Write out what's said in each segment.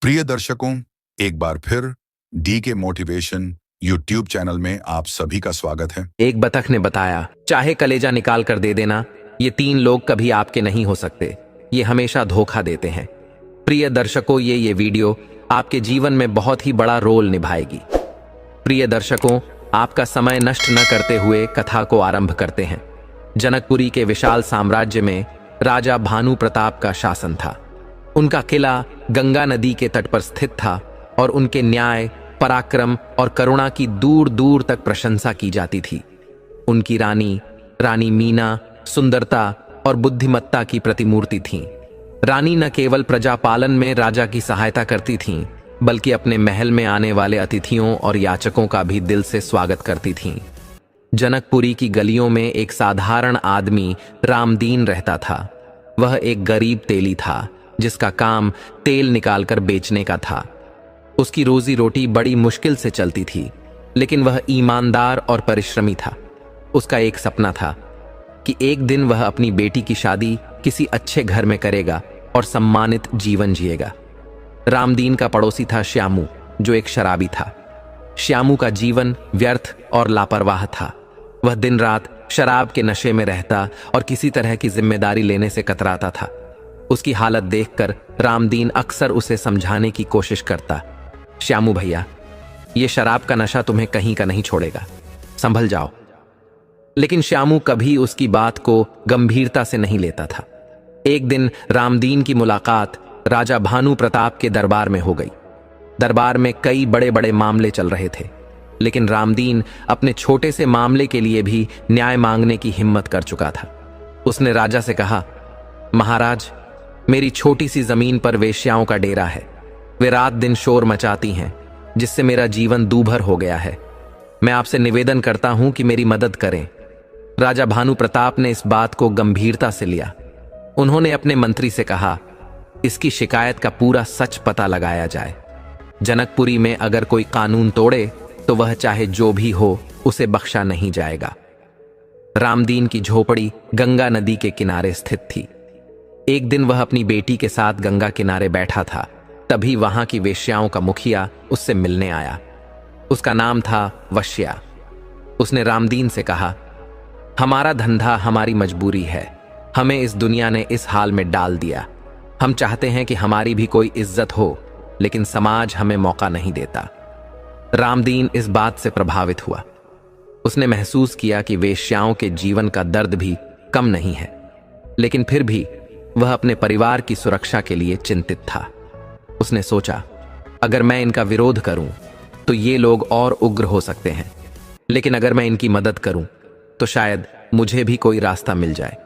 प्रिय दर्शकों, एक बार फिर डी के मोटिवेशन यूट्यूब चैनल में आप सभी का स्वागत है। एक बतख ने बताया, चाहे कलेजा निकाल कर दे देना, ये 3 लोग कभी आपके नहीं हो सकते। ये हमेशा धोखा देते हैं। प्रिय दर्शकों, ये वीडियो आपके जीवन में बहुत ही बड़ा रोल निभाएगी। प्रिय दर्शकों, आपका समय नष्ट न करते हुए कथा को आरंभ करते हैं। जनकपुरी के विशाल साम्राज्य में राजा भानु प्रताप का शासन था। उनका किला गंगा नदी के तट पर स्थित था और उनके न्याय, पराक्रम और करुणा की दूर दूर तक प्रशंसा की जाती थी। उनकी रानी मीना सुंदरता और बुद्धिमत्ता की प्रतिमूर्ति थीं। रानी न केवल प्रजापालन में राजा की सहायता करती थीं, बल्कि अपने महल में आने वाले अतिथियों और याचकों का भी दिल से स्वागत करती थीं। जनकपुरी की गलियों में एक साधारण आदमी रामदीन रहता था। वह एक गरीब तेली था जिसका काम तेल निकालकर बेचने का था। उसकी रोजी रोटी बड़ी मुश्किल से चलती थी, लेकिन वह ईमानदार और परिश्रमी था। उसका एक सपना था कि एक दिन वह अपनी बेटी की शादी किसी अच्छे घर में करेगा और सम्मानित जीवन जिएगा। रामदीन का पड़ोसी था श्यामू, जो एक शराबी था। श्यामू का जीवन व्यर्थ और लापरवाह था। वह दिन रात शराब के नशे में रहता और किसी तरह की जिम्मेदारी लेने से कतराता था। उसकी हालत देखकर रामदीन अक्सर उसे समझाने की कोशिश करता। श्यामू भैया, ये शराब का नशा तुम्हें कहीं का नहीं छोड़ेगा, संभल जाओ। लेकिन श्यामू कभी उसकी बात को गंभीरता से नहीं लेता था। एक दिन रामदीन की मुलाकात राजा भानु प्रताप के दरबार में हो गई। दरबार में कई बड़े बड़े मामले चल रहे थे, लेकिन रामदीन अपने छोटे से मामले के लिए भी न्याय मांगने की हिम्मत कर चुका था। उसने राजा से कहा, महाराज, मेरी छोटी सी जमीन पर वेश्याओं का डेरा है। वे रात दिन शोर मचाती हैं, जिससे मेरा जीवन दूभर हो गया है। मैं आपसे निवेदन करता हूं कि मेरी मदद करें। राजा भानु प्रताप ने इस बात को गंभीरता से लिया। उन्होंने अपने मंत्री से कहा, इसकी शिकायत का पूरा सच पता लगाया जाए। जनकपुरी में अगर कोई कानून तोड़े तो वह चाहे जो भी हो, उसे बख्शा नहीं जाएगा। रामदीन की झोपड़ी गंगा नदी के किनारे स्थित थी। एक दिन वह अपनी बेटी के साथ गंगा किनारे बैठा था। तभी वहां की वेश्याओं का मुखिया उससे मिलने आया। उसका नाम था वश्या। उसने रामदीन से कहा, हमारा धंधा हमारी मजबूरी है। हमें इस दुनिया ने इस हाल में डाल दिया। हम चाहते हैं कि हमारी भी कोई इज्जत हो, लेकिन समाज हमें मौका नहीं देता। रामदीन इस बात से प्रभावित हुआ। उसने महसूस किया कि वेश्याओं के जीवन का दर्द भी कम नहीं है, लेकिन फिर भी वह अपने परिवार की सुरक्षा के लिए चिंतित था। उसने सोचा, अगर मैं इनका विरोध करूं तो ये लोग और उग्र हो सकते हैं, लेकिन अगर मैं इनकी मदद करूं तो शायद मुझे भी कोई रास्ता मिल जाए।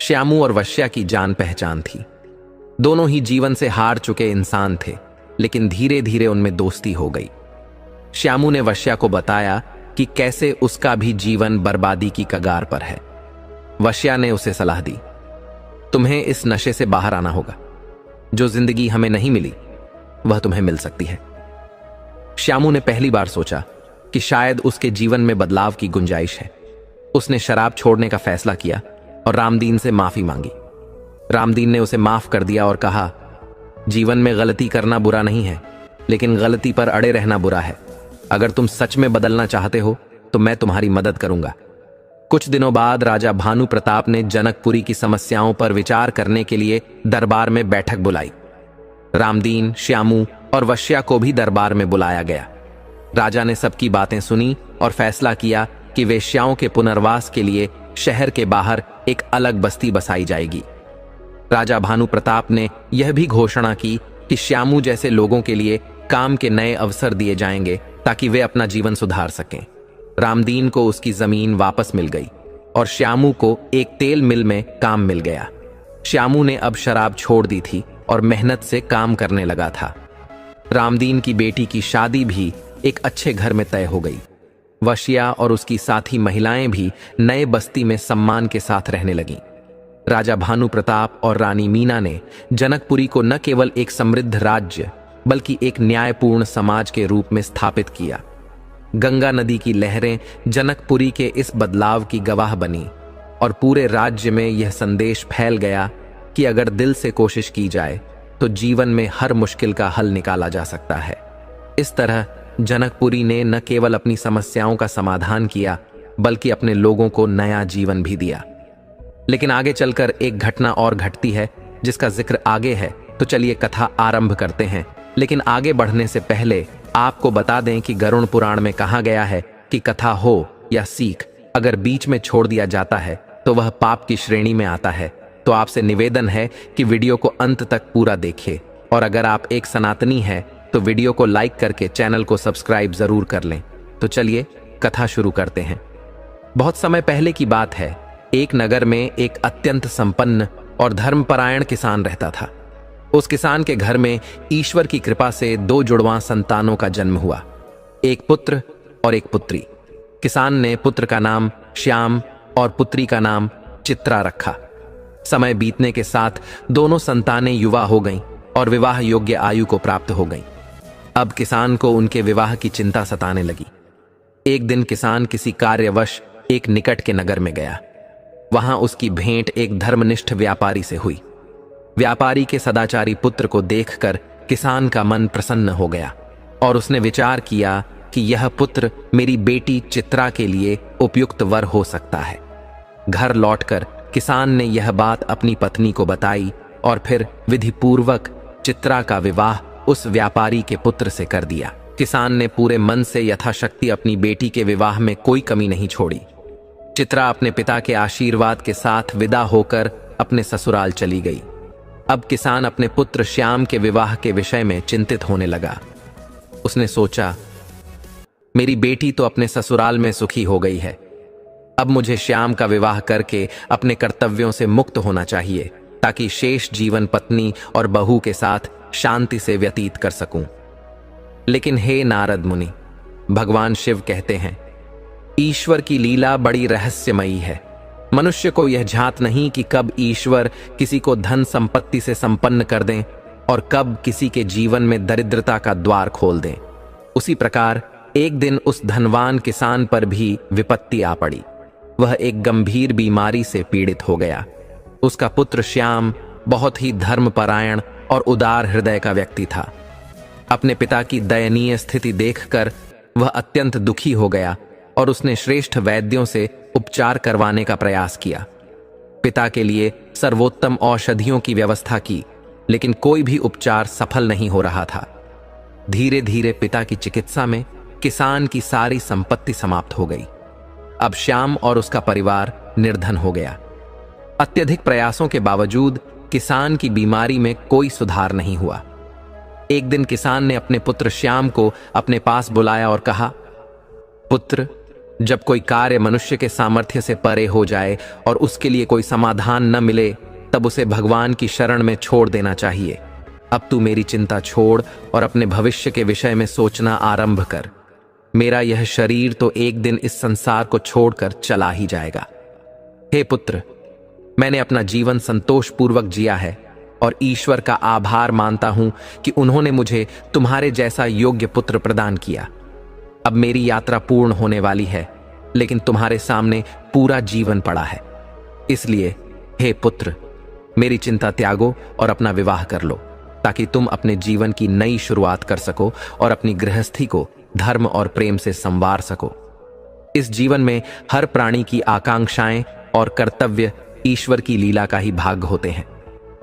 श्यामू और वश्या की जान पहचान थी। दोनों ही जीवन से हार चुके इंसान थे, लेकिन धीरे धीरे उनमें दोस्ती हो गई। श्यामू ने वश्या को बताया कि कैसे उसका भी जीवन बर्बादी की कगार पर है। वश्या ने उसे सलाह दी, तुम्हें इस नशे से बाहर आना होगा। जो जिंदगी हमें नहीं मिली, वह तुम्हें मिल सकती है। श्यामू ने पहली बार सोचा कि शायद उसके जीवन में बदलाव की गुंजाइश है। उसने शराब छोड़ने का फैसला किया और रामदीन से माफी मांगी। रामदीन ने उसे माफ कर दिया और कहा, जीवन में गलती करना बुरा नहीं है, लेकिन गलती पर अड़े रहना बुरा है। अगर तुम सच में बदलना चाहते हो तो मैं तुम्हारी मदद करूंगा। कुछ दिनों बाद राजा भानु प्रताप ने जनकपुरी की समस्याओं पर विचार करने के लिए दरबार में बैठक बुलाई। रामदीन, श्यामू और वश्या को भी दरबार में बुलाया गया। राजा ने सबकी बातें सुनी और फैसला किया कि वेश्याओं के पुनर्वास के लिए शहर के बाहर एक अलग बस्ती बसाई जाएगी। राजा भानु प्रताप ने यह भी घोषणा की कि श्यामू जैसे लोगों के लिए काम के नए अवसर दिए जाएंगे ताकि वे अपना जीवन सुधार सकें। रामदीन को उसकी जमीन वापस मिल गई और श्यामू को एक तेल मिल में काम मिल गया। श्यामू ने अब शराब छोड़ दी थी और मेहनत से काम करने लगा था। रामदीन की बेटी की शादी भी एक अच्छे घर में तय हो गई। वश्या और उसकी साथी महिलाएं भी नए बस्ती में सम्मान के साथ रहने लगीं। राजा भानु प्रताप और रानी मीना ने जनकपुरी को न केवल एक समृद्ध राज्य, बल्कि एक न्यायपूर्ण समाज के रूप में स्थापित किया। गंगा नदी की लहरें जनकपुरी के इस बदलाव की गवाह बनी और पूरे राज्य में यह संदेश फैल गया कि अगर दिल से कोशिश की जाए तो जीवन में हर मुश्किल का हल निकाला जा सकता है। इस तरह जनकपुरी ने न केवल अपनी समस्याओं का समाधान किया, बल्कि अपने लोगों को नया जीवन भी दिया। लेकिन आगे चलकर एक घटना और घटती है जिसका जिक्र आगे है, तो चलिए कथा आरंभ करते हैं। लेकिन आगे बढ़ने से पहले आपको बता दें कि गरुड़ पुराण में कहा गया है कि कथा हो या सीख अगर बीच में छोड़ दिया जाता है तो वह पाप की श्रेणी में आता है। तो आपसे निवेदन है कि वीडियो को अंत तक पूरा देखिए, और अगर आप एक सनातनी हैं तो वीडियो को लाइक करके चैनल को सब्सक्राइब जरूर कर लें। तो चलिए कथा शुरू करते हैं। बहुत समय पहले की बात है। एक नगर में एक अत्यंत संपन्न और धर्मपरायण किसान रहता था। उस किसान के घर में ईश्वर की कृपा से 2 जुड़वां संतानों का जन्म हुआ, एक पुत्र और एक पुत्री। किसान ने पुत्र का नाम श्याम और पुत्री का नाम चित्रा रखा। समय बीतने के साथ दोनों संतानें युवा हो गईं और विवाह योग्य आयु को प्राप्त हो गईं। अब किसान को उनके विवाह की चिंता सताने लगी। एक दिन किसान किसी कार्यवश एक निकट के नगर में गया। वहां उसकी भेंट एक धर्मनिष्ठ व्यापारी से हुई। व्यापारी के सदाचारी पुत्र को देखकर किसान का मन प्रसन्न हो गया और उसने विचार किया कि यह पुत्र मेरी बेटी चित्रा के लिए उपयुक्त वर हो सकता है। घर लौटकर किसान ने यह बात अपनी पत्नी को बताई और फिर विधिपूर्वक चित्रा का विवाह उस व्यापारी के पुत्र से कर दिया। किसान ने पूरे मन से यथाशक्ति अपनी बेटी के विवाह में कोई कमी नहीं छोड़ी। चित्रा अपने पिता के आशीर्वाद के साथ विदा होकर अपने ससुराल चली गई। अब किसान अपने पुत्र श्याम के विवाह के विषय में चिंतित होने लगा। उसने सोचा, मेरी बेटी तो अपने ससुराल में सुखी हो गई है, अब मुझे श्याम का विवाह करके अपने कर्तव्यों से मुक्त होना चाहिए, ताकि शेष जीवन पत्नी और बहू के साथ शांति से व्यतीत कर सकूं। लेकिन हे नारद मुनि, भगवान शिव कहते हैं, ईश्वर की लीला बड़ी रहस्यमयी है। मनुष्य को यह झात नहीं कि कब ईश्वर किसी को धन संपत्ति से संपन्न कर दें और कब किसी के जीवन में दरिद्रता का द्वार खोल दें। उसी प्रकार एक दिन उस धनवान किसान पर भी विपत्ति आ पड़ी। वह एक गंभीर बीमारी से पीड़ित हो गया। उसका पुत्र श्याम बहुत ही धर्मपरायण और उदार हृदय का व्यक्ति था। अपने पिता की दयनीय स्थिति देखकर वह अत्यंत दुखी हो गया और उसने श्रेष्ठ वैद्यों से उपचार करवाने का प्रयास किया। पिता के लिए सर्वोत्तम औषधियों की व्यवस्था की, लेकिन कोई भी उपचार सफल नहीं हो रहा था। धीरे धीरे पिता की चिकित्सा में किसान की सारी संपत्ति समाप्त हो गई। अब श्याम और उसका परिवार निर्धन हो गया। अत्यधिक प्रयासों के बावजूद किसान की बीमारी में कोई सुधार नहीं हुआ। एक दिन किसान ने अपने पुत्र श्याम को अपने पास बुलाया और कहा, पुत्र, जब कोई कार्य मनुष्य के सामर्थ्य से परे हो जाए और उसके लिए कोई समाधान न मिले, तब उसे भगवान की शरण में छोड़ देना चाहिए। अब तू मेरी चिंता छोड़ और अपने भविष्य के विषय में सोचना आरंभ कर। मेरा यह शरीर तो एक दिन इस संसार को छोड़कर चला ही जाएगा। हे पुत्र, मैंने अपना जीवन संतोषपूर्वक जिया है और ईश्वर का आभार मानता हूं कि उन्होंने मुझे तुम्हारे जैसा योग्य पुत्र प्रदान किया। अब मेरी यात्रा पूर्ण होने वाली है, लेकिन तुम्हारे सामने पूरा जीवन पड़ा है। इसलिए हे पुत्र, मेरी चिंता त्यागो और अपना विवाह कर लो, ताकि तुम अपने जीवन की नई शुरुआत कर सको और अपनी गृहस्थी को धर्म और प्रेम से संवार सको। इस जीवन में हर प्राणी की आकांक्षाएं और कर्तव्य ईश्वर की लीला का ही भाग होते हैं।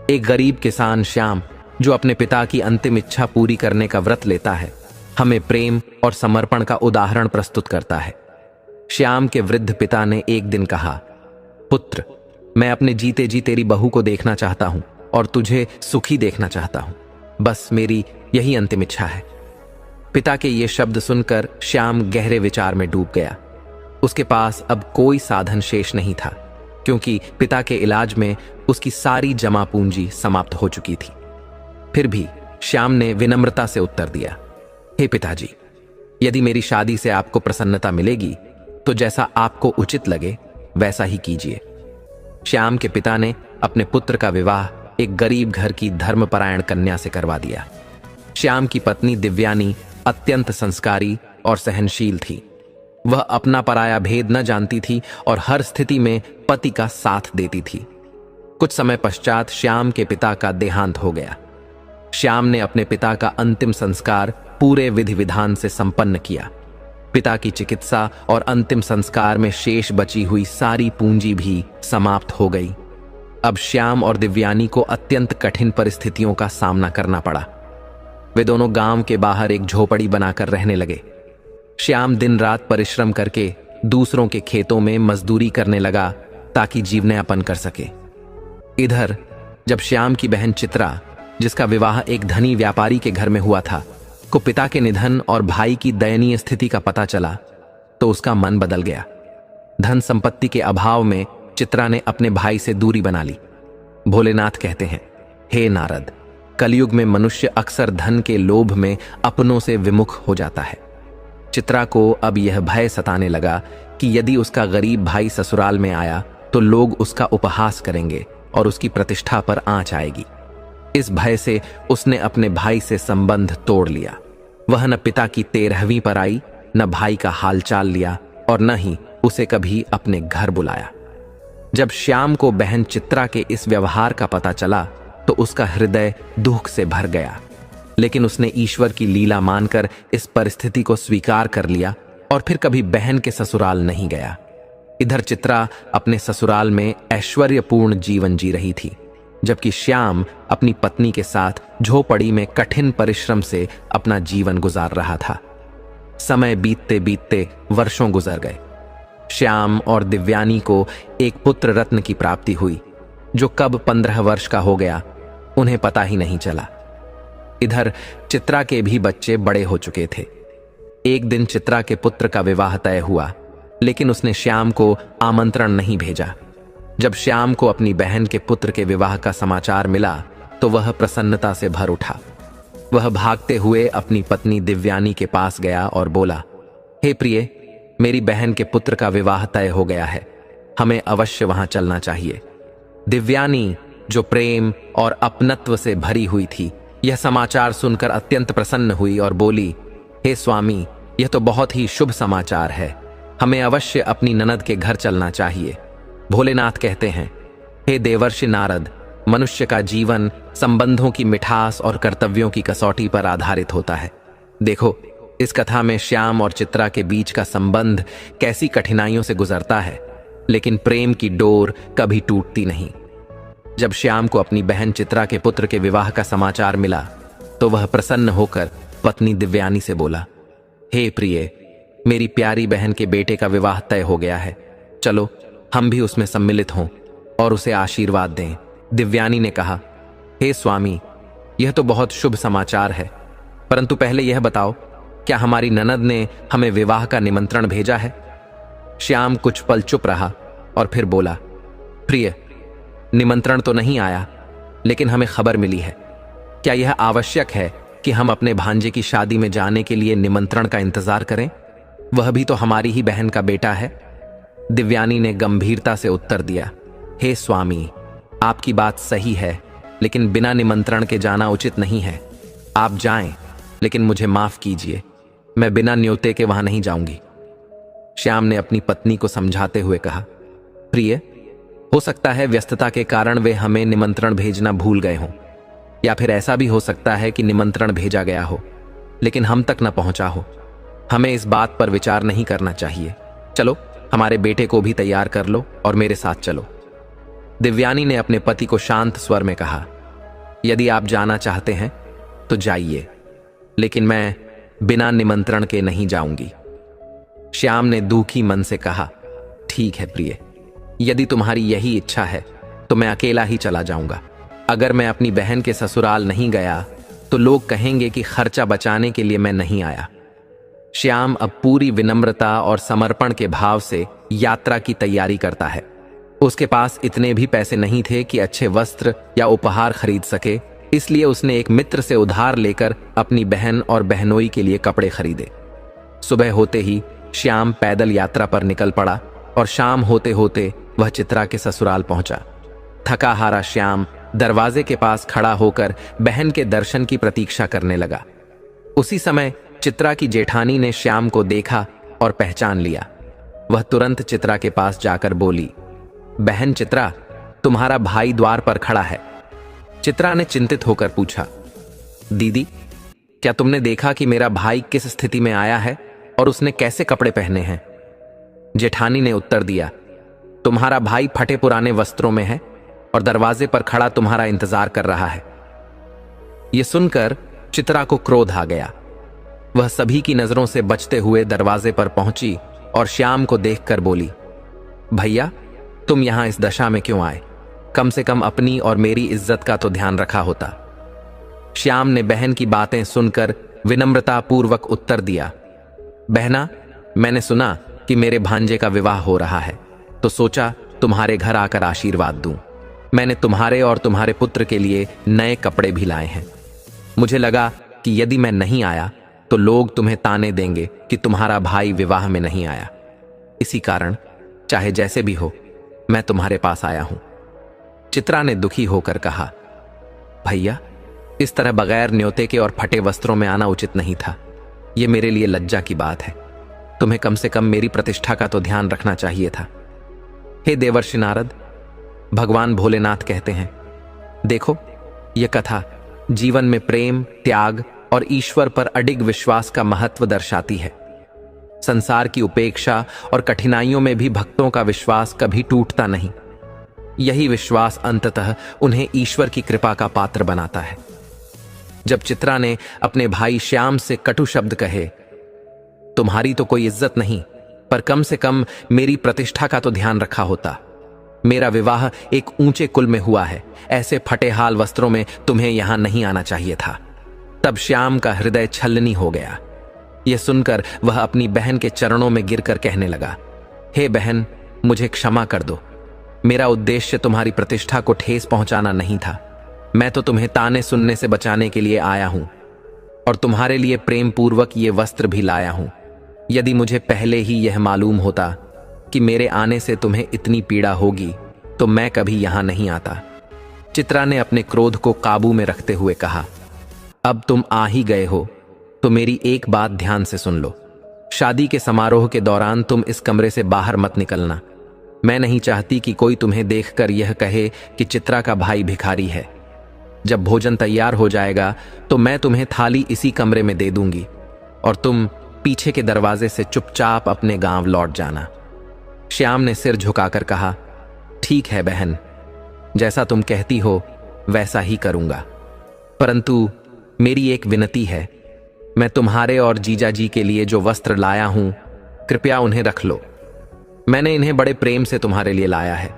एक गरीब किसान श्याम, जो अपने पिता की अंतिम इच्छा पूरी करने का व्रत लेता है, हमें प्रेम और समर्पण का उदाहरण प्रस्तुत करता है। श्याम के वृद्ध पिता ने एक दिन कहा, पुत्र, मैं अपने जीते जी तेरी बहू को देखना चाहता हूं और तुझे सुखी देखना चाहता हूं। बस मेरी यही अंतिम इच्छा है। पिता के ये शब्द सुनकर श्याम गहरे विचार में डूब गया। उसके पास अब कोई साधन शेष नहीं था, क्योंकि पिता के इलाज में उसकी सारी जमा पूंजी समाप्त हो चुकी थी। फिर भी श्याम ने विनम्रता से उत्तर दिया, हे पिताजी, यदि मेरी शादी से आपको प्रसन्नता मिलेगी तो जैसा आपको उचित लगे वैसा ही कीजिए। श्याम के पिता ने अपने पुत्र का विवाह एक गरीब घर की धर्मपरायण कन्या से करवा दिया। श्याम की पत्नी दिव्यानी अत्यंत संस्कारी और सहनशील थी। वह अपना पराया भेद न जानती थी और हर स्थिति में पति का साथ देती थी। कुछ समय पश्चात श्याम के पिता का देहांत हो गया। श्याम ने अपने पिता का अंतिम संस्कार पूरे विधि विधान से संपन्न किया। पिता की चिकित्सा और अंतिम संस्कार में शेष बची हुई सारी पूंजी भी समाप्त हो गई। अब श्याम और दिव्यानी को अत्यंत कठिन परिस्थितियों का सामना करना पड़ा। वे दोनों गांव के बाहर एक झोपड़ी बनाकर रहने लगे। श्याम दिन रात परिश्रम करके दूसरों के खेतों में मजदूरी करने लगा ताकि जीवनयापन कर सके। इधर जब श्याम की बहन चित्रा, जिसका विवाह एक धनी व्यापारी के घर में हुआ था, को पिता के निधन और भाई की दयनीय स्थिति का पता चला तो उसका मन बदल गया। धन संपत्ति के अभाव में चित्रा ने अपने भाई से दूरी बना ली। भोलेनाथ कहते हैं, हे नारद, कलयुग में मनुष्य अक्सर धन के लोभ में अपनों से विमुख हो जाता है। चित्रा को अब यह भय सताने लगा कि यदि उसका गरीब भाई ससुराल में आया तो लोग उसका उपहास करेंगे और उसकी प्रतिष्ठा पर आंच आएगी। इस भय से उसने अपने भाई से संबंध तोड़ लिया। वह न पिता की 13वीं पर आई, न भाई का हालचाल लिया और न ही उसे कभी अपने घर बुलाया। जब श्याम को बहन चित्रा के इस व्यवहार का पता चला तो उसका हृदय दुख से भर गया, लेकिन उसने ईश्वर की लीला मानकर इस परिस्थिति को स्वीकार कर लिया और फिर कभी बहन के ससुराल नहीं गया। इधर चित्रा अपने ससुराल में ऐश्वर्यपूर्ण जीवन जी रही थी, जबकि श्याम अपनी पत्नी के साथ झोपड़ी में कठिन परिश्रम से अपना जीवन गुजार रहा था। समय बीतते बीतते वर्षों गुजर गए। श्याम और दिव्यानी को एक पुत्र रत्न की प्राप्ति हुई, जो कब 15 वर्ष का हो गया उन्हें पता ही नहीं चला। इधर चित्रा के भी बच्चे बड़े हो चुके थे। एक दिन चित्रा के पुत्र का विवाह तय हुआ, लेकिन उसने श्याम को आमंत्रण नहीं भेजा। जब श्याम को अपनी बहन के पुत्र के विवाह का समाचार मिला तो वह प्रसन्नता से भर उठा। वह भागते हुए अपनी पत्नी दिव्यानी के पास गया और बोला, हे प्रिय, मेरी बहन के पुत्र का विवाह तय हो गया है, हमें अवश्य वहां चलना चाहिए। दिव्यानी, जो प्रेम और अपनत्व से भरी हुई थी, यह समाचार सुनकर अत्यंत प्रसन्न हुई और बोली, हे स्वामी, यह तो बहुत ही शुभ समाचार है, हमें अवश्य अपनी ननद के घर चलना चाहिए। भोलेनाथ कहते हैं, हे देवर्षि नारद, मनुष्य का जीवन संबंधों की मिठास और कर्तव्यों की कसौटी पर आधारित होता है। देखो, इस कथा में श्याम और चित्रा के बीच का संबंध कैसी कठिनाइयों से गुजरता है, लेकिन प्रेम की डोर कभी टूटती नहीं। जब श्याम को अपनी बहन चित्रा के पुत्र के विवाह का समाचार मिला तो वह प्रसन्न होकर पत्नी दिव्यानी से बोला, हे प्रिय, मेरी प्यारी बहन के बेटे का विवाह तय हो गया है, चलो हम भी उसमें सम्मिलित हों और उसे आशीर्वाद दें। दिव्यानी ने कहा, हे स्वामी, यह तो बहुत शुभ समाचार है, परंतु पहले यह बताओ, क्या हमारी ननद ने हमें विवाह का निमंत्रण भेजा है? श्याम कुछ पल चुप रहा और फिर बोला, प्रिय, निमंत्रण तो नहीं आया, लेकिन हमें खबर मिली है। क्या यह आवश्यक है कि हम अपने भांजे की शादी में जाने के लिए निमंत्रण का इंतजार करें? वह भी तो हमारी ही बहन का बेटा है। दिव्यानी ने गंभीरता से उत्तर दिया, हे स्वामी, आपकी बात सही है, लेकिन बिना निमंत्रण के जाना उचित नहीं है। आप जाएं, लेकिन मुझे माफ कीजिए, मैं बिना न्योते के वहां नहीं जाऊंगी। श्याम ने अपनी पत्नी को समझाते हुए कहा, प्रिय, हो सकता है व्यस्तता के कारण वे हमें निमंत्रण भेजना भूल गए हों, या फिर ऐसा भी हो सकता है कि निमंत्रण भेजा गया हो लेकिन हम तक न पहुंचा हो। हमें इस बात पर विचार नहीं करना चाहिए। चलो, हमारे बेटे को भी तैयार कर लो और मेरे साथ चलो। दिव्यानी ने अपने पति को शांत स्वर में कहा, यदि आप जाना चाहते हैं तो जाइए, लेकिन मैं बिना निमंत्रण के नहीं जाऊंगी। श्याम ने दुखी मन से कहा, ठीक है प्रिय, यदि तुम्हारी यही इच्छा है तो मैं अकेला ही चला जाऊंगा। अगर मैं अपनी बहन के ससुराल नहीं गया तो लोग कहेंगे कि खर्चा बचाने के लिए मैं नहीं आया। श्याम अब पूरी विनम्रता और समर्पण के भाव से यात्रा की तैयारी करता है। उसके पास इतने भी पैसे नहीं थे कि अच्छे वस्त्र या उपहार खरीद सके, इसलिए उसने एक मित्र से उधार लेकर अपनी बहन और बहनोई के लिए कपड़े खरीदे। सुबह होते ही श्याम पैदल यात्रा पर निकल पड़ा और शाम होते होते वह चित्रा के ससुराल पहुंचा। थका हारा श्याम दरवाजे के पास खड़ा होकर बहन के दर्शन की प्रतीक्षा करने लगा। उसी समय चित्रा की जेठानी ने श्याम को देखा और पहचान लिया। वह तुरंत चित्रा के पास जाकर बोली, बहन चित्रा, तुम्हारा भाई द्वार पर खड़ा है। चित्रा ने चिंतित होकर पूछा, दीदी, क्या तुमने देखा कि मेरा भाई किस स्थिति में आया है और उसने कैसे कपड़े पहने हैं? जेठानी ने उत्तर दिया, तुम्हारा भाई फटे पुराने वस्त्रों में है और दरवाजे पर खड़ा तुम्हारा इंतजार कर रहा है। यह सुनकर चित्रा को क्रोध आ गया। वह सभी की नजरों से बचते हुए दरवाजे पर पहुंची और श्याम को देखकर बोली, भैया, तुम यहां इस दशा में क्यों आए? कम से कम अपनी और मेरी इज्जत का तो ध्यान रखा होता। श्याम ने बहन की बातें सुनकर विनम्रतापूर्वक उत्तर दिया, बहना, मैंने सुना कि मेरे भांजे का विवाह हो रहा है, तो सोचा तुम्हारे घर आकर आशीर्वाद दूं। मैंने तुम्हारे और तुम्हारे पुत्र के लिए नए कपड़े भी लाए हैं। मुझे लगा कि यदि मैं नहीं आया तो लोग तुम्हें ताने देंगे कि तुम्हारा भाई विवाह में नहीं आया। इसी कारण चाहे जैसे भी हो, मैं तुम्हारे पास आया हूं। चित्रा ने दुखी होकर कहा, भैया, इस तरह बगैर न्योते के और फटे वस्त्रों में आना उचित नहीं था। यह मेरे लिए लज्जा की बात है। तुम्हें कम से कम मेरी प्रतिष्ठा का तो ध्यान रखना चाहिए था। हे देवर्षि नारद, भगवान भोलेनाथ कहते हैं, देखो, यह कथा जीवन में प्रेम, त्याग और ईश्वर पर अडिग विश्वास का महत्व दर्शाती है। संसार की उपेक्षा और कठिनाइयों में भी भक्तों का विश्वास कभी टूटता नहीं। यही विश्वास अंततः उन्हें ईश्वर की कृपा का पात्र बनाता है। जब चित्रा ने अपने भाई श्याम से कटु शब्द कहे, तुम्हारी तो कोई इज्जत नहीं, पर कम से कम मेरी प्रतिष्ठा का तो ध्यान रखा होता। मेरा विवाह एक ऊंचे कुल में हुआ है, ऐसे फटे हाल वस्त्रों में तुम्हें यहां नहीं आना चाहिए था। तब श्याम का हृदय छलनी हो गया। यह सुनकर वह अपनी बहन के चरणों में गिरकर कहने लगा, हे बहन, मुझे क्षमा कर दो। मेरा उद्देश्य तुम्हारी प्रतिष्ठा को ठेस पहुंचाना नहीं था। मैं तो तुम्हें ताने सुनने से बचाने के लिए आया हूं और तुम्हारे लिए प्रेम पूर्वक ये वस्त्र भी लाया हूं। यदि मुझे पहले ही यह मालूम होता कि मेरे आने से तुम्हें इतनी पीड़ा होगी तो मैं कभी यहां नहीं आता। चित्रा ने अपने क्रोध को काबू में रखते हुए कहा, अब तुम आ ही गए हो तो मेरी एक बात ध्यान से सुन लो। शादी के समारोह के दौरान तुम इस कमरे से बाहर मत निकलना। मैं नहीं चाहती कि कोई तुम्हें देखकर यह कहे कि चित्रा का भाई भिखारी है। जब भोजन तैयार हो जाएगा तो मैं तुम्हें थाली इसी कमरे में दे दूंगी और तुम पीछे के दरवाजे से चुपचाप अपने गांव लौट जाना। श्याम ने सिर झुकाकर कहा, ठीक है बहन, जैसा तुम कहती हो वैसा ही करूंगा, परंतु मेरी एक विनती है। मैं तुम्हारे और जीजा जी के लिए जो वस्त्र लाया हूं, कृपया उन्हें रख लो। मैंने इन्हें बड़े प्रेम से तुम्हारे लिए लाया है।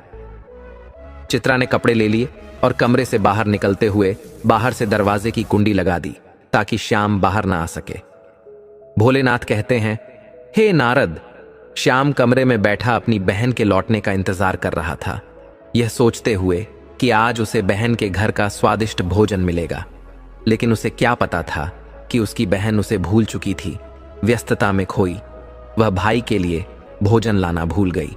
चित्रा ने कपड़े ले लिए और कमरे से बाहर निकलते हुए बाहर से दरवाजे की कुंडी लगा दी ताकि श्याम बाहर ना आ सके। भोलेनाथ कहते हैं, हे नारद, श्याम कमरे में बैठा अपनी बहन के लौटने का इंतजार कर रहा था, यह सोचते हुए कि आज उसे बहन के घर का स्वादिष्ट भोजन मिलेगा। लेकिन उसे क्या पता था कि उसकी बहन उसे भूल चुकी थी। व्यस्तता में खोई वह भाई के लिए भोजन लाना भूल गई।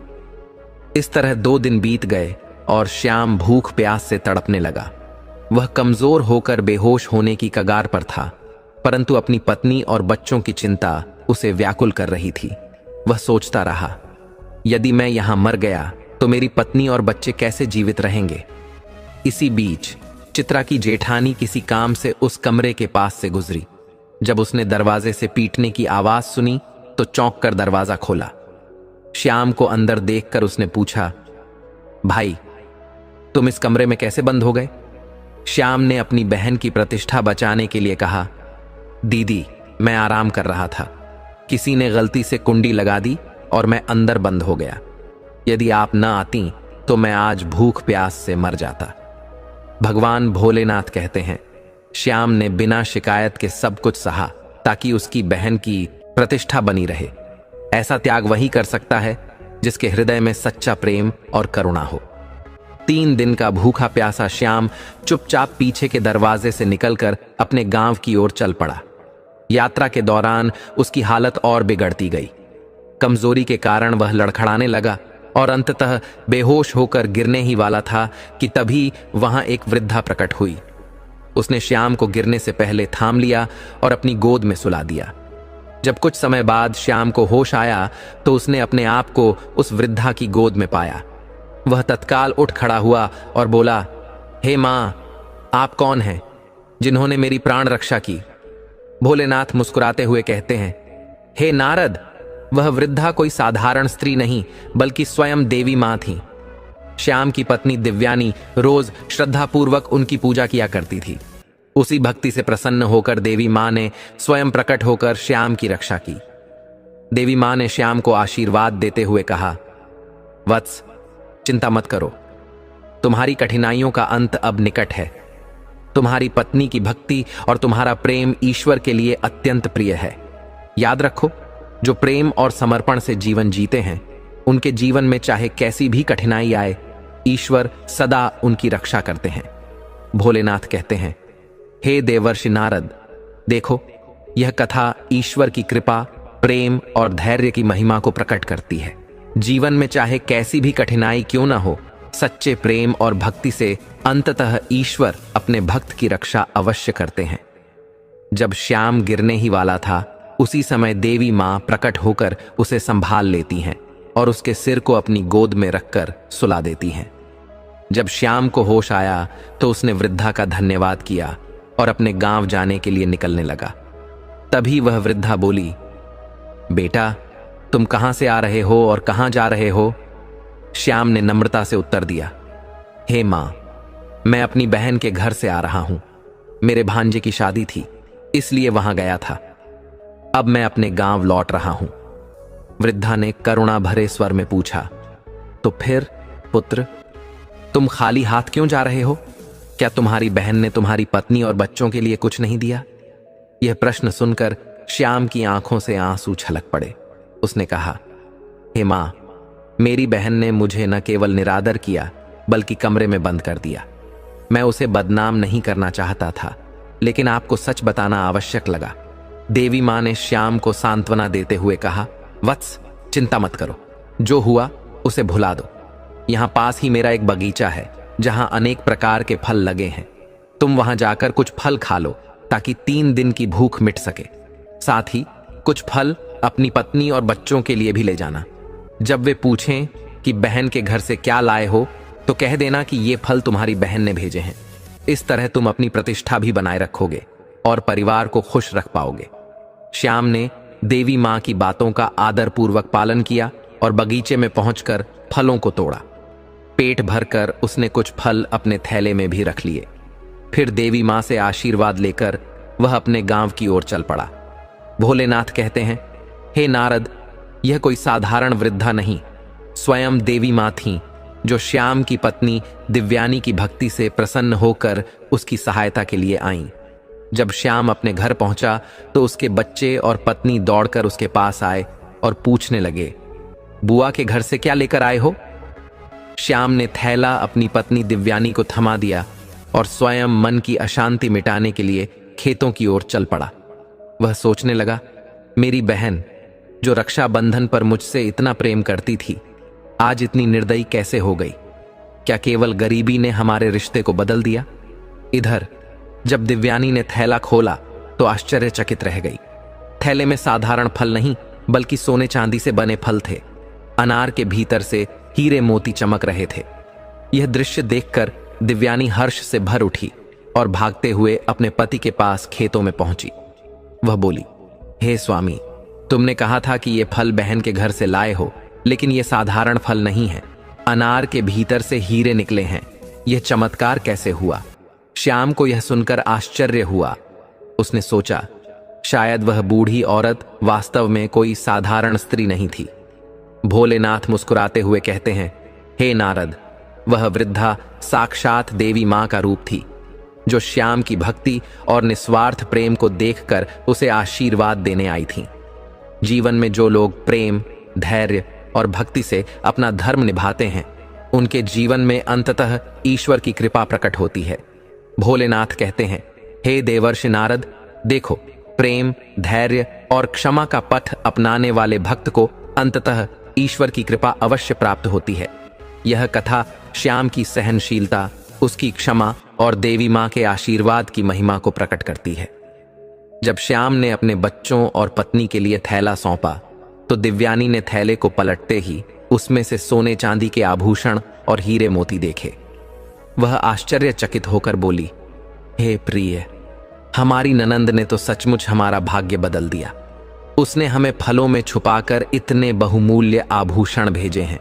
इस तरह 2 दिन बीत गए और श्याम भूख प्यास से तड़पने लगा। वह कमजोर होकर बेहोश होने की कगार पर था, परंतु अपनी पत्नी और बच्चों की चिंता उसे व्याकुल कर रही थी। वह सोचता रहा, यदि मैं यहां मर गया तो मेरी पत्नी और बच्चे कैसे जीवित रहेंगे। इसी बीच चित्रा की जेठानी किसी काम से उस कमरे के पास से गुजरी। जब उसने दरवाजे से पीटने की आवाज सुनी तो चौंक कर दरवाजा खोला। श्याम को अंदर देखकर उसने पूछा, भाई, तुम इस कमरे में कैसे बंद हो गए? श्याम ने अपनी बहन की प्रतिष्ठा बचाने के लिए कहा, दीदी, मैं आराम कर रहा था। किसी ने गलती से कुंडी लगा दी और मैं अंदर बंद हो गया। यदि आप न आती तो मैं आज भूख प्यास से मर जाता। भगवान भोलेनाथ कहते हैं, श्याम ने बिना शिकायत के सब कुछ सहा ताकि उसकी बहन की प्रतिष्ठा बनी रहे। ऐसा त्याग वही कर सकता है जिसके हृदय में सच्चा प्रेम और करुणा हो। 3 दिन का भूखा प्यासा श्याम चुपचाप पीछे के दरवाजे से निकलकर अपने गांव की ओर चल पड़ा। यात्रा के दौरान उसकी हालत और बिगड़ती गई। कमजोरी के कारण वह लड़खड़ाने लगा और अंततः बेहोश होकर गिरने ही वाला था कि तभी वहां एक वृद्धा प्रकट हुई। उसने श्याम को गिरने से पहले थाम लिया और अपनी गोद में सुला दिया। जब कुछ समय बाद श्याम को होश आया तो उसने अपने आप को उस वृद्धा की गोद में पाया। वह तत्काल उठ खड़ा हुआ और बोला, हे मां, आप कौन हैं? जिन्होंने मेरी प्राण रक्षा की। भोलेनाथ मुस्कुराते हुए कहते हैं, हे नारद, वह वृद्धा कोई साधारण स्त्री नहीं बल्कि स्वयं देवी मां थी। श्याम की पत्नी दिव्यानी रोज श्रद्धापूर्वक उनकी पूजा किया करती थी। उसी भक्ति से प्रसन्न होकर देवी मां ने स्वयं प्रकट होकर श्याम की रक्षा की। देवी मां ने श्याम को आशीर्वाद देते हुए कहा, वत्स, चिंता मत करो, तुम्हारी कठिनाइयों का अंत अब निकट है। तुम्हारी पत्नी की भक्ति और तुम्हारा प्रेम ईश्वर के लिए अत्यंत प्रिय है। याद रखो, जो प्रेम और समर्पण से जीवन जीते हैं, उनके जीवन में चाहे कैसी भी कठिनाई आए, ईश्वर सदा उनकी रक्षा करते हैं। भोलेनाथ कहते हैं, हे देवर्षि नारद, देखो, यह कथा ईश्वर की कृपा, प्रेम और धैर्य की महिमा को प्रकट करती है। जीवन में चाहे कैसी भी कठिनाई क्यों ना हो, सच्चे प्रेम और भक्ति से अंततः ईश्वर अपने भक्त की रक्षा अवश्य करते हैं। जब श्याम गिरने ही वाला था, उसी समय देवी मां प्रकट होकर उसे संभाल लेती हैं और उसके सिर को अपनी गोद में रखकर सुला देती हैं। जब श्याम को होश आया तो उसने वृद्धा का धन्यवाद किया और अपने गांव जाने के लिए निकलने लगा। तभी वह वृद्धा बोली, बेटा, तुम कहां से आ रहे हो और कहां जा रहे हो? श्याम ने नम्रता से उत्तर दिया, हे मां, मैं अपनी बहन के घर से आ रहा हूं। मेरे भांजे की शादी थी, इसलिए वहां गया था। अब मैं अपने गांव लौट रहा हूं। वृद्धा ने करुणा भरे स्वर में पूछा, तो फिर पुत्र, तुम खाली हाथ क्यों जा रहे हो? क्या तुम्हारी बहन ने तुम्हारी पत्नी और बच्चों के लिए कुछ नहीं दिया? यह प्रश्न सुनकर श्याम की आंखों से आंसू छलक पड़े। उसने कहा, हे मां, मेरी बहन ने मुझे न केवल निरादर किया बल्कि कमरे में बंद कर दिया। मैं उसे बदनाम नहीं करना चाहता था, लेकिन आपको सच बताना आवश्यक लगा। देवी मां ने श्याम को सांत्वना देते हुए कहा, वत्स, चिंता मत करो, जो हुआ उसे भुला दो। यहां पास ही मेरा एक बगीचा है जहां अनेक प्रकार के फल लगे हैं। तुम वहां जाकर कुछ फल खा लो ताकि 3 दिन की भूख मिट सके। साथ ही कुछ फल अपनी पत्नी और बच्चों के लिए भी ले जाना। जब वे पूछें कि बहन के घर से क्या लाए हो, तो कह देना कि ये फल तुम्हारी बहन ने भेजे हैं। इस तरह तुम अपनी प्रतिष्ठा भी बनाए रखोगे और परिवार को खुश रख पाओगे। श्याम ने देवी मां की बातों का आदरपूर्वक पालन किया और बगीचे में पहुंचकर फलों को तोड़ा। पेट भरकर उसने कुछ फल अपने थैले में भी रख लिए। फिर देवी मां से आशीर्वाद लेकर वह अपने गांव की ओर चल पड़ा। भोलेनाथ कहते हैं, हे नारद, यह कोई साधारण वृद्धा नहीं, स्वयं देवी मां थीं, जो श्याम की पत्नी दिव्यानी की भक्ति से प्रसन्न होकर उसकी सहायता के लिए आईं। जब श्याम अपने घर पहुंचा तो उसके बच्चे और पत्नी दौड़कर उसके पास आए और पूछने लगे, बुआ के घर से क्या लेकर आए हो? श्याम ने थैला अपनी पत्नी दिव्यानी को थमा दिया और स्वयं मन की अशांति मिटाने के लिए खेतों की ओर चल पड़ा। वह सोचने लगा, मेरी बहन जो रक्षाबंधन पर मुझसे इतना प्रेम करती थी, आज इतनी निर्दयी कैसे हो गई? क्या केवल गरीबी ने हमारे रिश्ते को बदल दिया? इधर जब दिव्यानी ने थैला खोला तो आश्चर्यचकित रह गई। थैले में साधारण फल नहीं बल्कि सोने चांदी से बने फल थे। अनार के भीतर से हीरे मोती चमक रहे थे। यह दृश्य देखकर दिव्यानी हर्ष से भर उठी और भागते हुए अपने पति के पास खेतों में पहुंची। वह बोली, हे स्वामी, तुमने कहा था कि ये फल बहन के घर से लाए हो, लेकिन ये साधारण फल नहीं है। अनार के भीतर से हीरे निकले हैं। यह चमत्कार कैसे हुआ? श्याम को यह सुनकर आश्चर्य हुआ। उसने सोचा, शायद वह बूढ़ी औरत वास्तव में कोई साधारण स्त्री नहीं थी। भोलेनाथ मुस्कुराते हुए कहते हैं, हे नारद, वह वृद्धा साक्षात देवी मां का रूप थी, जो श्याम की भक्ति और निस्वार्थ प्रेम को देखकर उसे आशीर्वाद देने आई थी। जीवन में जो लोग प्रेम, धैर्य और भक्ति से अपना धर्म निभाते हैं, उनके जीवन में अंततः ईश्वर की कृपा प्रकट होती है। भोलेनाथ कहते हैं, हे देवर्षि नारद, देखो, प्रेम, धैर्य और क्षमा का पथ अपनाने वाले भक्त को अंततः ईश्वर की कृपा अवश्य प्राप्त होती है। यह कथा श्याम की सहनशीलता, उसकी क्षमा और देवी मां के आशीर्वाद की महिमा को प्रकट करती है। जब श्याम ने अपने बच्चों और पत्नी के लिए थैला सौंपा तो दिव्यानी ने थैले को पलटते ही उसमें से सोने चांदी के आभूषण और हीरे मोती देखे। वह आश्चर्यचकित होकर बोली, हे प्रिय, हमारी ननंद ने तो सचमुच हमारा भाग्य बदल दिया। उसने हमें फलों में छुपाकर इतने बहुमूल्य आभूषण भेजे हैं।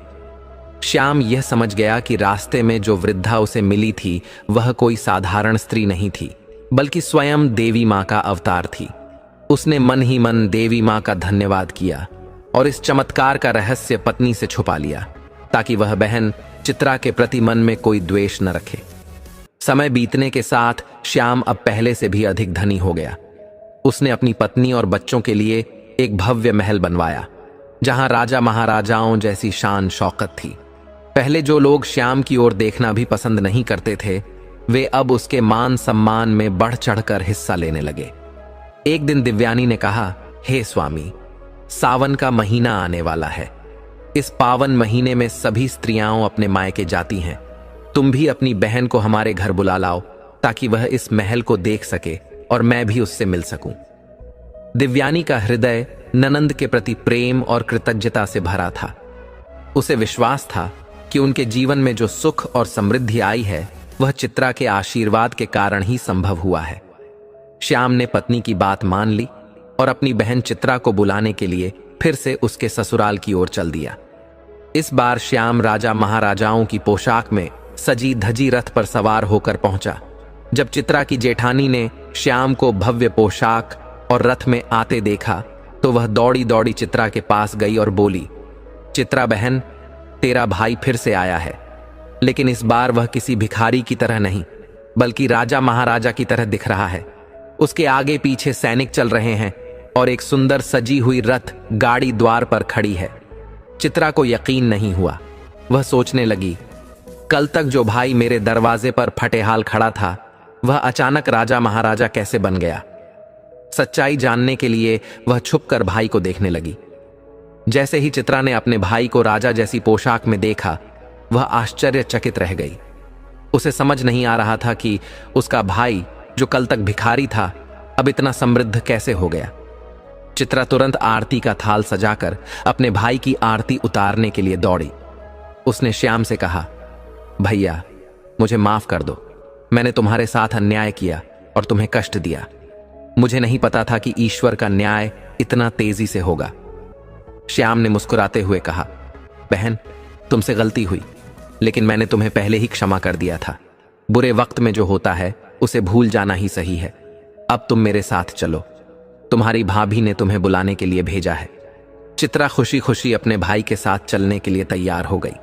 श्याम यह समझ गया कि रास्ते में जो वृद्धा उसे मिली थी वह कोई साधारण स्त्री नहीं थी, बल्कि स्वयं देवी मां का अवतार थी। उसने मन ही मन देवी मां का धन्यवाद किया और इस चमत्कार का रहस्य पत्नी से छुपा लिया, ताकि वह बहन चित्रा के प्रति मन में कोई द्वेष न रखे। समय बीतने के साथ श्याम अब पहले से भी अधिक धनी हो गया। उसने अपनी पत्नी और बच्चों के लिए एक भव्य महल बनवाया, जहां राजा महाराजाओं जैसी शान शौकत थी। पहले जो लोग श्याम की ओर देखना भी पसंद नहीं करते थे, वे अब उसके मान सम्मान में बढ़ चढ़कर हिस्सा लेने लगे। एक दिन दिव्यानी ने कहा, हे स्वामी, सावन का महीना आने वाला है। इस पावन महीने में सभी स्त्रियां अपने मायके जाती हैं। तुम भी अपनी बहन को हमारे घर बुला लाओ, ताकि वह इस महल को देख सके और मैं भी उससे मिल सकूं। दिव्यानी का हृदय ननंद के प्रति प्रेम और कृतज्ञता से भरा था। उसे विश्वास था कि उनके जीवन में जो सुख और समृद्धि आई है वह चित्रा के आशीर्वाद के कारण ही संभव हुआ है। श्याम ने पत्नी की बात मान ली और अपनी बहन चित्रा को बुलाने के लिए फिर से उसके ससुराल की ओर चल दिया। इस बार श्याम राजा महाराजाओं की पोशाक में सजी धजी रथ पर सवार होकर पहुंचा। जब चित्रा की जेठानी ने श्याम को भव्य पोशाक और रथ में आते देखा तो वह दौड़ी दौड़ी चित्रा के पास गई और बोली, चित्रा बहन, तेरा भाई फिर से आया है, लेकिन इस बार वह किसी भिखारी की तरह नहीं, बल्कि राजा महाराजा की तरह दिख रहा है। उसके आगे पीछे सैनिक चल रहे हैं और एक सुंदर सजी हुई रथ गाड़ी द्वार पर खड़ी है। चित्रा को यकीन नहीं हुआ। वह सोचने लगी, कल तक जो भाई मेरे दरवाजे पर फटेहाल खड़ा था, वह अचानक राजा महाराजा कैसे बन गया। सच्चाई जानने के लिए वह छुपकर भाई को देखने लगी। जैसे ही चित्रा ने अपने भाई को राजा जैसी पोशाक में देखा, वह आश्चर्यचकित रह गई। उसे समझ नहीं आ रहा था कि उसका भाई, जो कल तक भिखारी था, अब इतना समृद्ध कैसे हो गया। चित्रा तुरंत आरती का थाल सजाकर अपने भाई की आरती उतारने के लिए दौड़ी। उसने श्याम से कहा, भैया, मुझे माफ कर दो। मैंने तुम्हारे साथ अन्याय किया और तुम्हें कष्ट दिया। मुझे नहीं पता था कि ईश्वर का न्याय इतना तेजी से होगा। श्याम ने मुस्कुराते हुए कहा, बहन, तुमसे गलती हुई, लेकिन मैंने तुम्हें पहले ही क्षमा कर दिया था। बुरे वक्त में जो होता है उसे भूल जाना ही सही है। अब तुम मेरे साथ चलो, तुम्हारी भाभी ने तुम्हें बुलाने के लिए भेजा है। चित्रा खुशी खुशी अपने भाई के साथ चलने के लिए तैयार हो गई।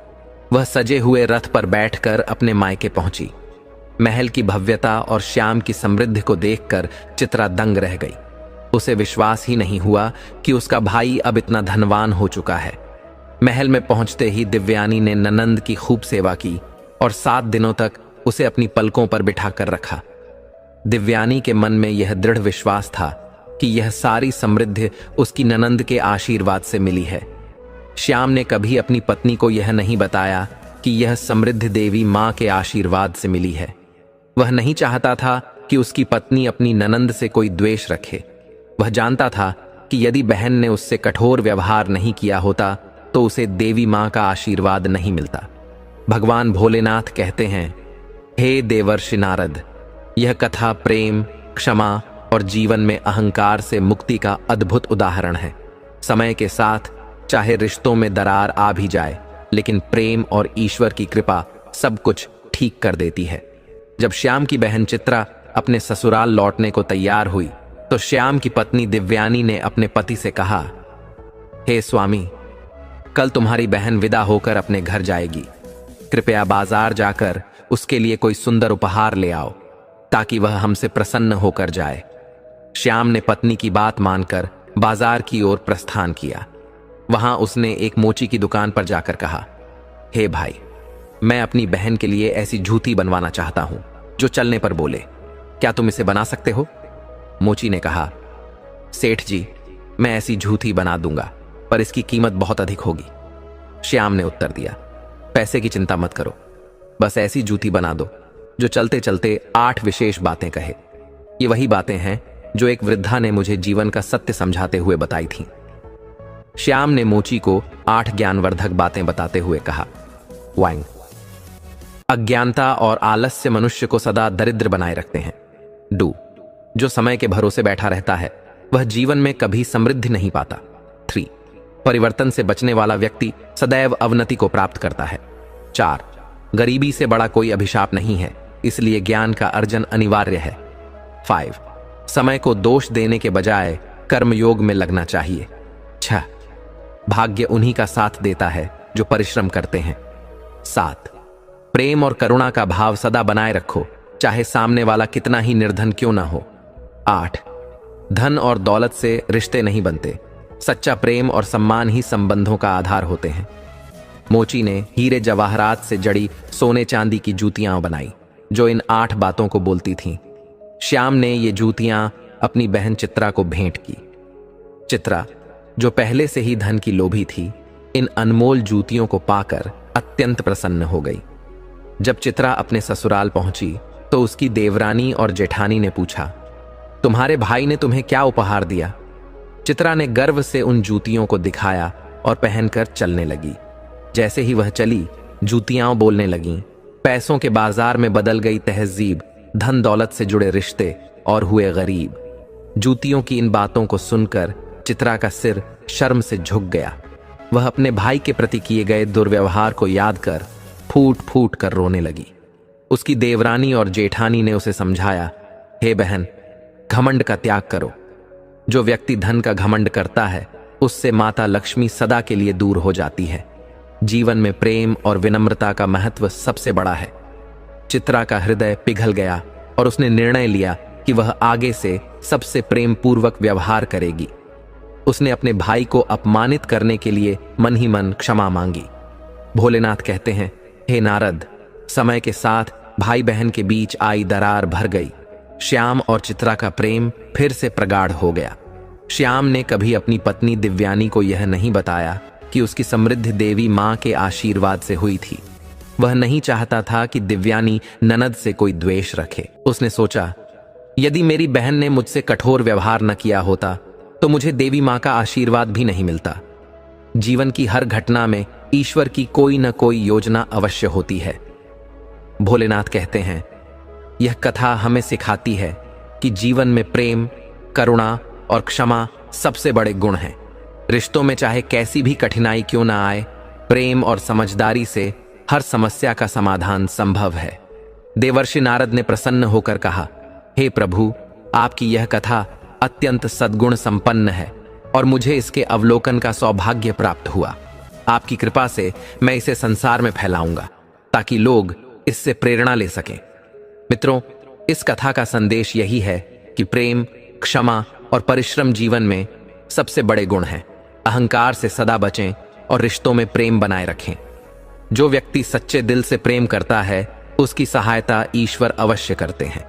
वह सजे हुए रथ पर बैठकर अपने मायके पहुंची। महल की भव्यता और श्याम की समृद्धि को देखकर चित्रा दंग रह गई। उसे विश्वास ही नहीं हुआ कि उसका भाई अब इतना धनवान हो चुका है। महल में पहुंचते ही दिव्यानी ने ननंद की खूब सेवा की और 7 दिनों तक उसे अपनी पलकों पर बिठाकर रखा। दिव्यानी के मन में यह दृढ़ विश्वास था कि यह सारी समृद्धि उसकी ननंद के आशीर्वाद से मिली है। श्याम ने कभी अपनी पत्नी को यह नहीं बताया कि यह समृद्धि देवी मां के आशीर्वाद से मिली है। वह नहीं चाहता था कि उसकी पत्नी अपनी ननंद से कोई द्वेष रखे। वह जानता था कि यदि बहन ने उससे कठोर व्यवहार नहीं किया होता तो उसे देवी मां का आशीर्वाद नहीं मिलता। भगवान भोलेनाथ कहते हैं, हे देवर्षि नारद, यह कथा प्रेम, क्षमा और जीवन में अहंकार से मुक्ति का अद्भुत उदाहरण है। समय के साथ चाहे रिश्तों में दरार आ भी जाए, लेकिन प्रेम और ईश्वर की कृपा सब कुछ ठीक कर देती है। जब श्याम की बहन चित्रा अपने ससुराल लौटने को तैयार हुई तो श्याम की पत्नी दिव्यानी ने अपने पति से कहा, हे स्वामी, कल तुम्हारी बहन विदा होकर अपने घर जाएगी। कृपया बाजार जाकर उसके लिए कोई सुंदर उपहार ले आओ, ताकि वह हमसे प्रसन्न होकर जाए। श्याम ने पत्नी की बात मानकर बाजार की ओर प्रस्थान किया। वहां उसने एक मोची की दुकान पर जाकर कहा, हे भाई, मैं अपनी बहन के लिए ऐसी जूती बनवाना चाहता हूं जो चलने पर बोले। क्या तुम इसे बना सकते हो? मोची ने कहा, सेठ जी, मैं ऐसी जूती बना दूंगा, पर इसकी कीमत बहुत अधिक होगी। श्याम ने उत्तर दिया, पैसे की चिंता मत करो, बस ऐसी जूती बना दो जो चलते चलते 8 विशेष बातें कहे। ये वही बातें हैं जो एक वृद्धा ने मुझे जीवन का सत्य समझाते हुए बताई थीं। श्याम ने मोची को 8 ज्ञानवर्धक बातें बताते हुए कहा, 1. अज्ञानता और आलस्य मनुष्य को सदा दरिद्र बनाए रखते हैं। 2. जो समय के भरोसे बैठा रहता है वह जीवन में कभी समृद्धि नहीं पाता। 3. परिवर्तन से बचने वाला व्यक्ति सदैव अवनति को प्राप्त करता है। 4. गरीबी से बड़ा कोई अभिशाप नहीं है, इसलिए ज्ञान का अर्जन अनिवार्य है। 5. समय को दोष देने के बजाय कर्मयोग में लगना चाहिए। 6. भाग्य उन्हीं का साथ देता है जो परिश्रम करते हैं। 7. प्रेम और करुणा का भाव सदा बनाए रखो, चाहे सामने वाला कितना ही निर्धन क्यों ना हो। 8. धन और दौलत से रिश्ते नहीं बनते, सच्चा प्रेम और सम्मान ही संबंधों का आधार होते हैं। मोची ने हीरे जवाहरात से जड़ी सोने चांदी की जूतियां बनाई जो इन 8 बातों को बोलती थीं। श्याम ने ये जूतियां अपनी बहन चित्रा को भेंट की। चित्रा, जो पहले से ही धन की लोभी थी, इन अनमोल जूतियों को पाकर अत्यंत प्रसन्न हो गई। जब चित्रा अपने ससुराल पहुंची तो उसकी देवरानी और जेठानी ने पूछा, तुम्हारे भाई ने तुम्हें क्या उपहार दिया? चित्रा ने गर्व से उन जूतियों को दिखाया और पहनकर चलने लगी। जैसे ही वह चली, जूतियां बोलने लगीं। पैसों के बाजार में बदल गई तहजीब, धन दौलत से जुड़े रिश्ते और हुए गरीब। जूतियों की इन बातों को सुनकर चित्रा का सिर शर्म से झुक गया। वह अपने भाई के प्रति किए गए दुर्व्यवहार को याद कर फूट फूट कर रोने लगी। उसकी देवरानी और जेठानी ने उसे समझाया, हे बहन, घमंड का त्याग करो। जो व्यक्ति धन का घमंड करता है उससे माता लक्ष्मी सदा के लिए दूर हो जाती है। जीवन में प्रेम और विनम्रता का महत्व सबसे बड़ा है। चित्रा का हृदय पिघल गया और उसने निर्णय लिया कि वह आगे से सबसे प्रेम पूर्वक व्यवहार करेगी। उसने अपने भाई को अपमानित करने के लिए मन ही मन क्षमा मांगी। भोलेनाथ कहते हैं, हे नारद, समय के साथ भाई बहन के बीच आई दरार भर गई। श्याम और चित्रा का प्रेम फिर से प्रगाढ़ हो गया। श्याम ने कभी अपनी पत्नी दिव्यानी को यह नहीं बताया कि उसकी समृद्ध देवी मां के आशीर्वाद से हुई थी। वह नहीं चाहता था कि दिव्यानी ननद से कोई द्वेष रखे। उसने सोचा, यदि मेरी बहन ने मुझसे कठोर व्यवहार न किया होता तो मुझे देवी मां का आशीर्वाद भी नहीं मिलता। जीवन की हर घटना में ईश्वर की कोई न कोई योजना अवश्य होती है। भोलेनाथ कहते हैं, यह कथा हमें सिखाती है कि जीवन में प्रेम, करुणा और क्षमा सबसे बड़े गुण हैं। रिश्तों में चाहे कैसी भी कठिनाई क्यों ना आए, प्रेम और समझदारी से हर समस्या का समाधान संभव है। देवर्षि नारद ने प्रसन्न होकर कहा, हे प्रभु, आपकी यह कथा अत्यंत सद्गुण संपन्न है और मुझे इसके अवलोकन का सौभाग्य प्राप्त हुआ। आपकी कृपा से मैं इसे संसार में फैलाऊंगा ताकि लोग इससे प्रेरणा ले सकें। मित्रों, इस कथा का संदेश यही है कि प्रेम, क्षमा और परिश्रम जीवन में सबसे बड़े गुण हैं। अहंकार से सदा बचें और रिश्तों में प्रेम बनाए रखें। जो व्यक्ति सच्चे दिल से प्रेम करता है उसकी सहायता ईश्वर अवश्य करते हैं।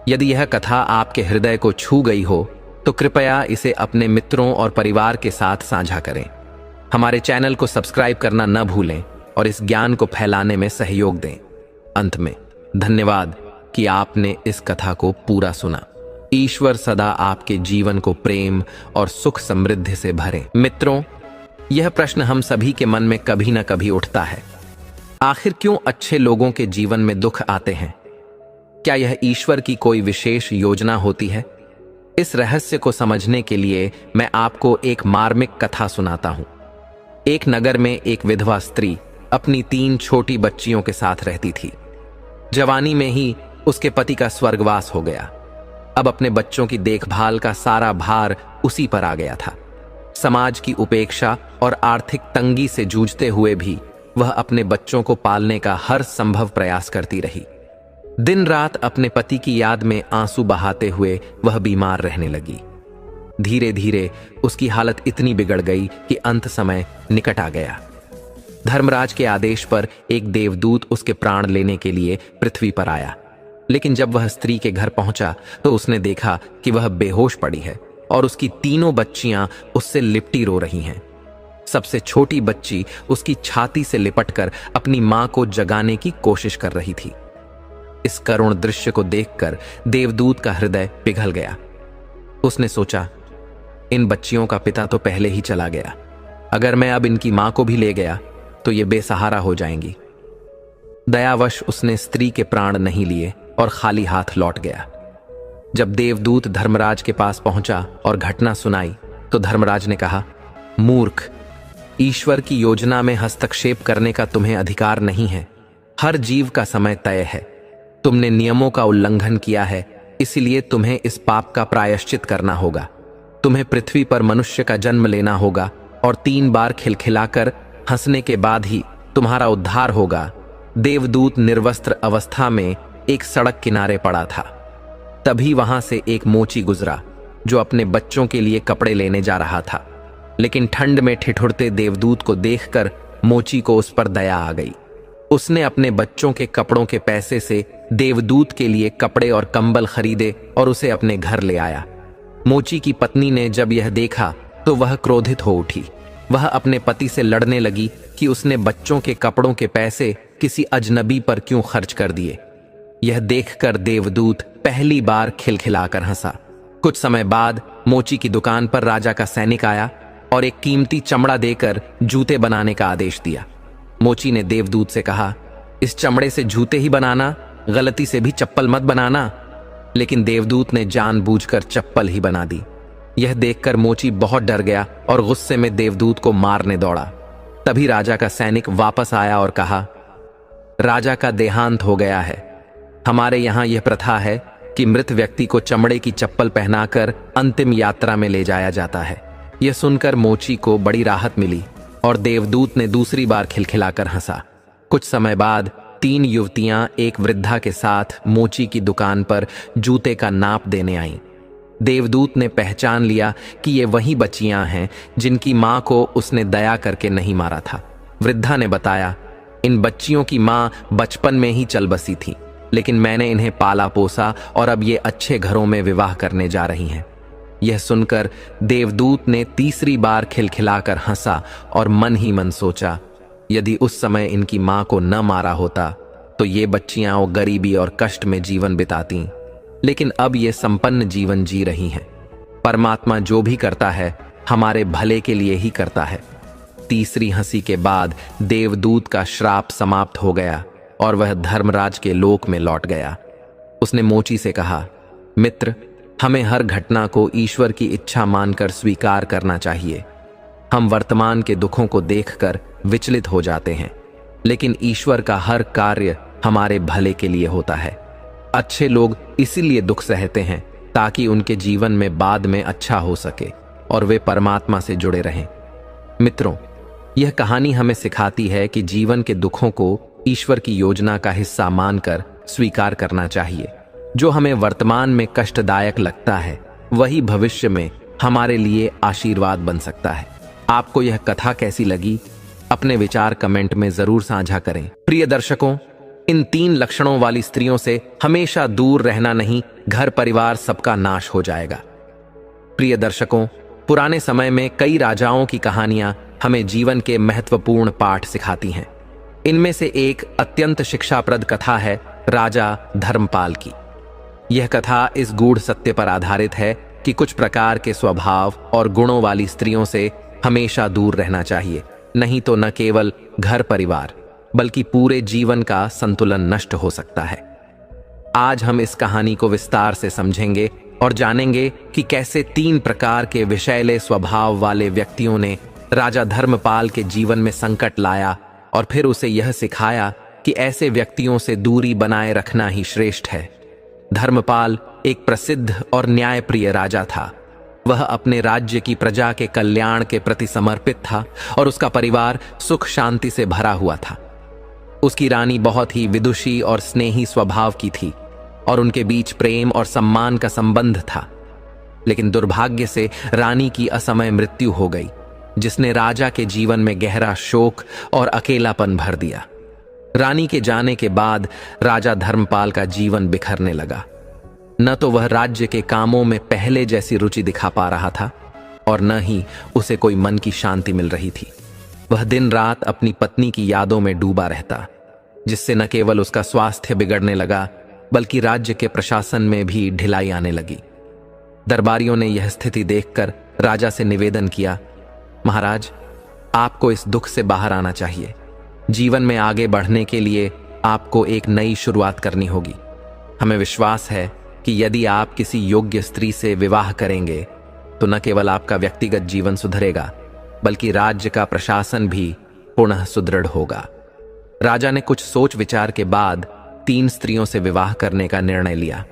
यदि यह कथा आपके हृदय को छू गई हो तो कृपया इसे अपने मित्रों और परिवार के साथ साझा करें। हमारे चैनल को सब्सक्राइब करना न भूलें और इस ज्ञान को फैलाने में सहयोग दें। अंत में धन्यवाद कि आपने इस कथा को पूरा सुना। ईश्वर सदा आपके जीवन को प्रेम और सुख समृद्धि से भरे। मित्रों, यह प्रश्न हम सभी के मन में कभी न कभी उठता है, आखिर क्यों अच्छे लोगों के जीवन में दुख आते हैं? क्या यह ईश्वर की कोई विशेष योजना होती है? इस रहस्य को समझने के लिए मैं आपको एक मार्मिक कथा सुनाता हूं। एक नगर में एक विधवा स्त्री अपनी 3 छोटी बच्चियों के साथ रहती थी। जवानी में ही उसके पति का स्वर्गवास हो गया। अब अपने बच्चों की देखभाल का सारा भार उसी पर आ गया था। समाज की उपेक्षा और आर्थिक तंगी से जूझते हुए भी वह अपने बच्चों को पालने का हर संभव प्रयास करती रही। दिन रात अपने पति की याद में आंसू बहाते हुए वह बीमार रहने लगी। धीरे धीरे उसकी हालत इतनी बिगड़ गई कि अंत समय निकट आ गया। धर्मराज के आदेश पर एक देवदूत उसके प्राण लेने के लिए पृथ्वी पर आया, लेकिन जब वह स्त्री के घर पहुंचा तो उसने देखा कि वह बेहोश पड़ी है और उसकी 3 बच्चियां उससे लिपटी रो रही हैं। सबसे छोटी बच्ची उसकी छाती से लिपटकर अपनी मां को जगाने की कोशिश कर रही थी। इस करुण दृश्य को देखकर देवदूत का हृदय पिघल गया। उसने सोचा, इन बच्चियों का पिता तो पहले ही चला गया, अगर मैं अब इनकी मां को भी ले गया तो ये बेसहारा हो जाएंगी। दयावश उसने स्त्री के प्राण नहीं लिए और खाली हाथ लौट गया। जब देवदूत धर्मराज के पास पहुंचा और घटना सुनाई तो धर्मराज ने कहा, मूर्ख, ईश्वर की योजना में हस्तक्षेप करने का तुम्हें अधिकार नहीं है। हर जीव का समय तय है। तुमने नियमों का उल्लंघन किया है, इसलिए तुम्हें इस पाप का प्रायश्चित करना होगा। तुम्हें पृथ्वी पर मनुष्य का जन्म लेना होगा और 3 बार खिलखिलाकर हंसने के बाद ही तुम्हारा उद्धार होगा। देवदूत निर्वस्त्र अवस्था में एक सड़क किनारे पड़ा था। तभी वहां से एक मोची गुजरा जो अपने बच्चों के लिए कपड़े लेने जा रहा था, लेकिन ठंड में ठिठुरते देवदूत को देखकर मोची को उस पर दया आ गई। उसने अपने बच्चों के कपड़ों के पैसे से देवदूत के लिए कपड़े और कंबल खरीदे और उसे अपने घर ले आया। मोची की पत्नी ने जब यह देखा तो वह क्रोधित हो उठी। वह अपने पति से लड़ने लगी कि उसने बच्चों के कपड़ों के पैसे किसी अजनबी पर क्यों खर्च कर दिए। यह देखकर देवदूत पहली बार खिलखिलाकर हंसा। कुछ समय बाद मोची की दुकान पर राजा का सैनिक आया और एक कीमती चमड़ा देकर जूते बनाने का आदेश दिया। मोची ने देवदूत से कहा, इस चमड़े से जूते ही बनाना, गलती से भी चप्पल मत बनाना। लेकिन देवदूत ने जानबूझकर चप्पल ही बना दी। यह देखकर मोची बहुत डर गया और गुस्से में देवदूत को मारने दौड़ा। तभी राजा का सैनिक वापस आया और कहा, राजा का देहांत हो गया है। हमारे यहाँ यह प्रथा है कि मृत व्यक्ति को चमड़े की चप्पल पहनाकर अंतिम यात्रा में ले जाया जाता है। यह सुनकर मोची को बड़ी राहत मिली और देवदूत ने दूसरी बार खिलखिलाकर हंसा। कुछ समय बाद 3 युवतियां एक वृद्धा के साथ मोची की दुकान पर जूते का नाप देने आईं। देवदूत ने पहचान लिया कि ये वही बच्चियां हैं जिनकी मां को उसने दया करके नहीं मारा था। वृद्धा ने बताया, इन बच्चियों की मां बचपन में ही चल बसी थी, लेकिन मैंने इन्हें पाला पोसा और अब ये अच्छे घरों में विवाह करने जा रही हैं। यह सुनकर देवदूत ने तीसरी बार खिलखिलाकर हंसा और मन ही मन सोचा, यदि उस समय इनकी मां को न मारा होता तो ये बच्चियां वो गरीबी और कष्ट में जीवन बिताती, लेकिन अब ये संपन्न जीवन जी रही हैं। परमात्मा जो भी करता है हमारे भले के लिए ही करता है। तीसरी हंसी के बाद देवदूत का श्राप समाप्त हो गया और वह धर्मराज के लोक में लौट गया। उसने मोची से कहा, मित्र, हमें हर घटना को ईश्वर की इच्छा मानकर स्वीकार करना चाहिए। हम वर्तमान के दुखों को देखकर विचलित हो जाते हैं, लेकिन ईश्वर का हर कार्य हमारे भले के लिए होता है। अच्छे लोग इसीलिए दुख सहते हैं ताकि उनके जीवन में बाद में अच्छा हो सके और वे परमात्मा से जुड़े रहें। मित्रों, यह कहानी हमें सिखाती है कि जीवन के दुखों को ईश्वर की योजना का हिस्सा मानकर स्वीकार करना चाहिए। जो हमें वर्तमान में कष्टदायक लगता है वही भविष्य में हमारे लिए आशीर्वाद बन सकता है। आपको यह कथा कैसी लगी? अपने विचार कमेंट में जरूर साझा करें। प्रिय दर्शकों, इन 3 लक्षणों वाली स्त्रियों से हमेशा दूर रहना नहीं, घर परिवार सबका नाश हो जाएगा। प्रिय दर्शकों, पुराने समय में कई राजाओं की कहानियां हमें जीवन के महत्वपूर्ण पाठ सिखाती हैं। इनमें से एक अत्यंत शिक्षाप्रद कथा है राजा धर्मपाल की। यह कथा इस गूढ़ सत्य पर आधारित है कि कुछ प्रकार के स्वभाव और गुणों वाली स्त्रियों से हमेशा दूर रहना चाहिए, नहीं तो न केवल घर परिवार बल्कि पूरे जीवन का संतुलन नष्ट हो सकता है। आज हम इस कहानी को विस्तार से समझेंगे और जानेंगे कि कैसे 3 प्रकार के विषैले स्वभाव वाले व्यक्तियों ने राजा धर्मपाल के जीवन में संकट लाया और फिर उसे यह सिखाया कि ऐसे व्यक्तियों से दूरी बनाए रखना ही श्रेष्ठ है। धर्मपाल एक प्रसिद्ध और न्यायप्रिय राजा था। वह अपने राज्य की प्रजा के कल्याण के प्रति समर्पित था और उसका परिवार सुख शांति से भरा हुआ था। उसकी रानी बहुत ही विदुषी और स्नेही स्वभाव की थी और उनके बीच प्रेम और सम्मान का संबंध था। लेकिन दुर्भाग्य से रानी की असमय मृत्यु हो गई, जिसने राजा के जीवन में गहरा शोक और अकेलापन भर दिया। रानी के जाने के बाद राजा धर्मपाल का जीवन बिखरने लगा। न तो वह राज्य के कामों में पहले जैसी रुचि दिखा पा रहा था और न ही उसे कोई मन की शांति मिल रही थी। वह दिन रात अपनी पत्नी की यादों में डूबा रहता, जिससे न केवल उसका स्वास्थ्य बिगड़ने लगा बल्कि राज्य के प्रशासन में भी ढिलाई आने लगी। दरबारियों ने यह स्थिति देखकर राजा से निवेदन किया, महाराज, आपको इस दुख से बाहर आना चाहिए। जीवन में आगे बढ़ने के लिए आपको एक नई शुरुआत करनी होगी। हमें विश्वास है कि यदि आप किसी योग्य स्त्री से विवाह करेंगे तो न केवल आपका व्यक्तिगत जीवन सुधरेगा बल्कि राज्य का प्रशासन भी पुनः सुदृढ़ होगा। राजा ने कुछ सोच विचार के बाद 3 स्त्रियों से विवाह करने का निर्णय लिया,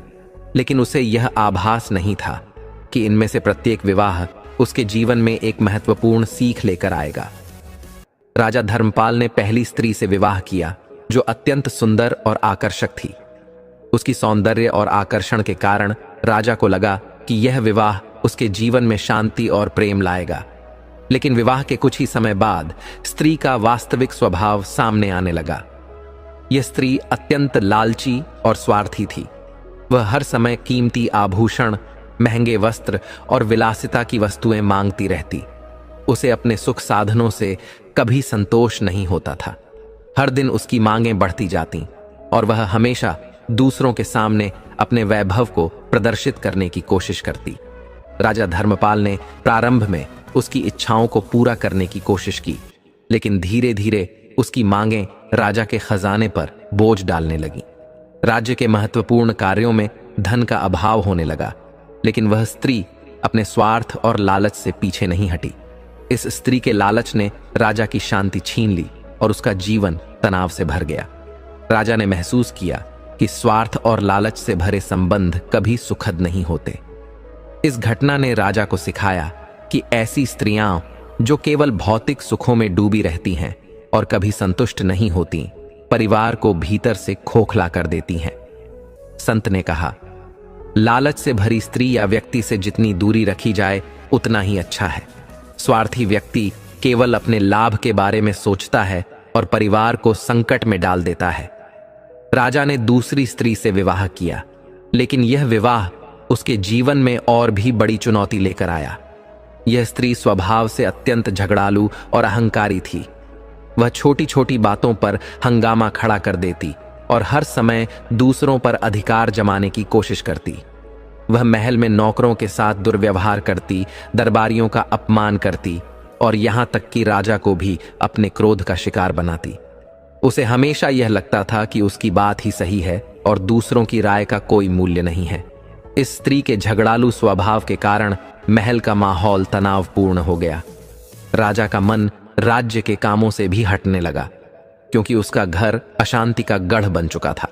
लेकिन उसे यह आभास नहीं था कि इनमें से प्रत्येक विवाह उसके जीवन में एक महत्वपूर्ण सीख लेकर आएगा। राजा धर्मपाल ने पहली स्त्री से विवाह किया जो अत्यंत सुंदर और आकर्षक थी। उसकी सौंदर्य और आकर्षण के कारण राजा को लगा कि यह विवाह उसके जीवन में शांति और प्रेम लाएगा। लेकिन विवाह के कुछ ही समय बाद स्त्री का वास्तविक स्वभाव सामने आने लगा। यह स्त्री अत्यंत लालची और स्वार्थी थी। वह हर समय कीमती आभूषण, महंगे वस्त्र और विलासिता की वस्तुएं मांगती रहती। उसे अपने सुख साधनों से कभी संतोष नहीं होता था। हर दिन उसकी मांगें बढ़ती जातीं और वह हमेशा दूसरों के सामने अपने वैभव को प्रदर्शित करने की कोशिश करती। राजा धर्मपाल ने प्रारंभ में उसकी इच्छाओं को पूरा करने की कोशिश की, लेकिन धीरे धीरे उसकी मांगें राजा के खजाने पर बोझ डालने लगीं। राज्य के महत्वपूर्ण कार्यों में धन का अभाव होने लगा, लेकिन वह स्त्री अपने स्वार्थ और लालच से पीछे नहीं हटी। इस स्त्री के लालच ने राजा की शांति छीन ली और उसका जीवन तनाव से भर गया। राजा ने महसूस किया कि स्वार्थ और लालच से भरे संबंध कभी सुखद नहीं होते। इस घटना ने राजा को सिखाया कि ऐसी स्त्रियां जो केवल भौतिक सुखों में डूबी रहती हैं और कभी संतुष्ट नहीं होती, परिवार को भीतर से खोखला कर देती हैं। संत ने कहा, लालच से भरी स्त्री या व्यक्ति से जितनी दूरी रखी जाए उतना ही अच्छा है। स्वार्थी व्यक्ति केवल अपने लाभ के बारे में सोचता है और परिवार को संकट में डाल देता है। राजा ने दूसरी स्त्री से विवाह किया, लेकिन यह विवाह उसके जीवन में और भी बड़ी चुनौती लेकर आया। यह स्त्री स्वभाव से अत्यंत झगड़ालू और अहंकारी थी। वह छोटी छोटी बातों पर हंगामा खड़ा कर देती और हर समय दूसरों पर अधिकार जमाने की कोशिश करती। वह महल में नौकरों के साथ दुर्व्यवहार करती, दरबारियों का अपमान करती और यहां तक कि राजा को भी अपने क्रोध का शिकार बनाती। उसे हमेशा यह लगता था कि उसकी बात ही सही है और दूसरों की राय का कोई मूल्य नहीं है। इस स्त्री के झगड़ालू स्वभाव के कारण महल का माहौल तनावपूर्ण हो गया। राजा का मन राज्य के कामों से भी हटने लगा, क्योंकि उसका घर अशांति का गढ़ बन चुका था।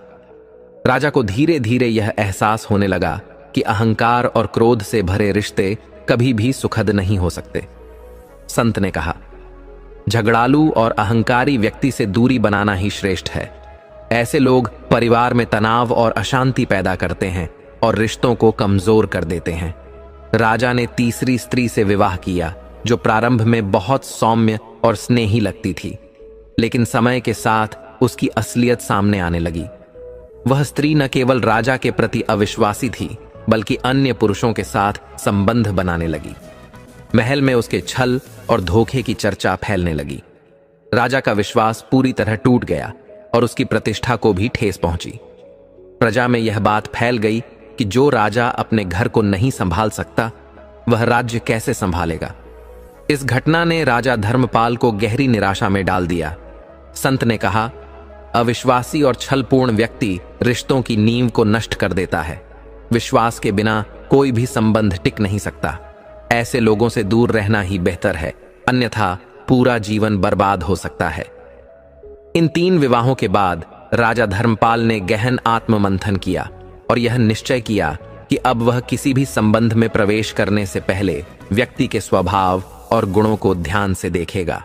राजा को धीरे धीरे यह एहसास होने लगा कि अहंकार और क्रोध से भरे रिश्ते कभी भी सुखद नहीं हो सकते। संत ने कहा, झगड़ालू और अहंकारी व्यक्ति से दूरी बनाना ही श्रेष्ठ है। ऐसे लोग परिवार में तनाव और अशांति पैदा करते हैं और रिश्तों को कमजोर कर देते हैं। राजा ने तीसरी स्त्री से विवाह किया, जो प्रारंभ में बहुत सौम्य और स्नेही लगती थी, लेकिन समय के साथ उसकी असलियत सामने आने लगी। वह स्त्री न केवल राजा के प्रति अविश्वासी थी, बल्कि अन्य पुरुषों के साथ संबंध बनाने लगी। महल में उसके छल और धोखे की चर्चा फैलने लगी। राजा का विश्वास पूरी तरह टूट गया और उसकी प्रतिष्ठा को भी ठेस पहुंची। प्रजा में यह बात फैल गई कि जो राजा अपने घर को नहीं संभाल सकता, वह राज्य कैसे संभालेगा। इस घटना ने राजा धर्मपाल को गहरी निराशा में डाल दिया। संत ने कहा, अविश्वासी और छलपूर्ण व्यक्ति रिश्तों की नींव को नष्ट कर देता है। विश्वास के बिना कोई भी संबंध टिक नहीं सकता। ऐसे लोगों से दूर रहना ही बेहतर है, अन्यथा पूरा जीवन बर्बाद हो सकता है। इन 3 विवाहों के बाद राजा धर्मपाल ने गहन आत्ममंथन किया और यह निश्चय किया कि अब वह किसी भी संबंध में प्रवेश करने से पहले व्यक्ति के स्वभाव और गुणों को ध्यान से देखेगा।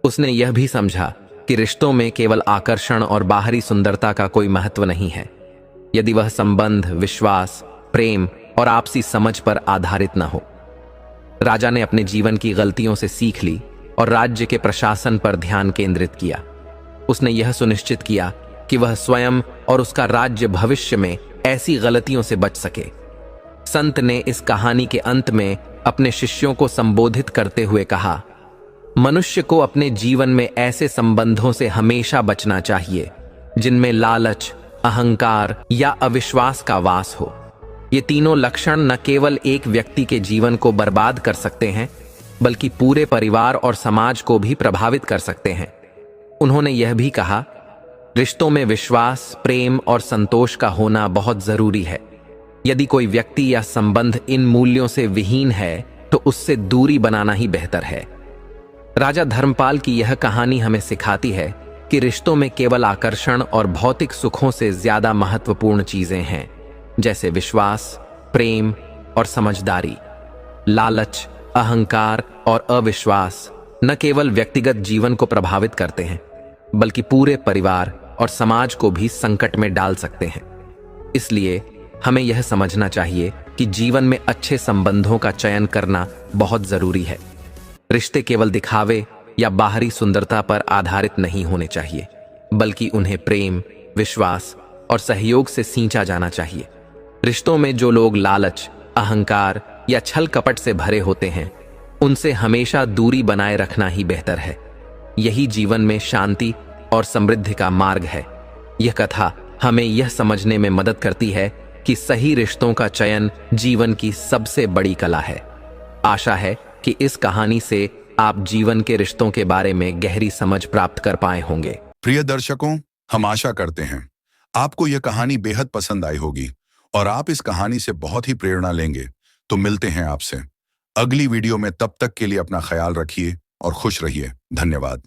उसने यह भी समझा कि रिश्तों में केवल आकर्षण और बाहरी सुंदरता का कोई महत्व नहीं है, यदि वह संबंध विश्वास, प्रेम और आपसी समझ पर आधारित न हो। राजा ने अपने जीवन की गलतियों से सीख ली और राज्य के प्रशासन पर ध्यान केंद्रित किया। उसने यह सुनिश्चित किया कि वह स्वयं और उसका राज्य भविष्य में ऐसी गलतियों से बच सके। संत ने इस कहानी के अंत में अपने शिष्यों को संबोधित करते हुए कहा, मनुष्य को अपने जीवन में ऐसे संबंधों से हमेशा बचना चाहिए जिनमें लालच, अहंकार या अविश्वास का वास हो। ये तीनों लक्षण न केवल एक व्यक्ति के जीवन को बर्बाद कर सकते हैं, बल्कि पूरे परिवार और समाज को भी प्रभावित कर सकते हैं। उन्होंने यह भी कहा, रिश्तों में विश्वास, प्रेम और संतोष का होना बहुत जरूरी है। यदि कोई व्यक्ति या संबंध इन मूल्यों से विहीन है तो उससे दूरी बनाना ही बेहतर है। राजा धर्मपाल की यह कहानी हमें सिखाती है कि रिश्तों में केवल आकर्षण और भौतिक सुखों से ज्यादा महत्वपूर्ण चीजें हैं, जैसे विश्वास, प्रेम और समझदारी। लालच, अहंकार और अविश्वास न केवल व्यक्तिगत जीवन को प्रभावित करते हैं, बल्कि पूरे परिवार और समाज को भी संकट में डाल सकते हैं। इसलिए हमें यह समझना चाहिए कि जीवन में अच्छे संबंधों का चयन करना बहुत जरूरी है। रिश्ते केवल दिखावे या बाहरी सुंदरता पर आधारित नहीं होने चाहिए, बल्कि उन्हें प्रेम, विश्वास और सहयोग से सींचा जाना चाहिए। रिश्तों में जो लोग लालच, अहंकार या छल कपट से भरे होते हैं, उनसे हमेशा दूरी बनाए रखना ही बेहतर है। यही जीवन में शांति और समृद्धि का मार्ग है। यह कथा हमें यह समझने में मदद करती है कि सही रिश्तों का चयन जीवन की सबसे बड़ी कला है। आशा है कि इस कहानी से आप जीवन के रिश्तों के बारे में गहरी समझ प्राप्त कर पाए होंगे। प्रिय दर्शकों, हम आशा करते हैं आपको यह कहानी बेहद पसंद आई होगी और आप इस कहानी से बहुत ही प्रेरणा लेंगे। तो मिलते हैं आपसे अगली वीडियो में। तब तक के लिए अपना ख्याल रखिए और खुश रहिए। धन्यवाद।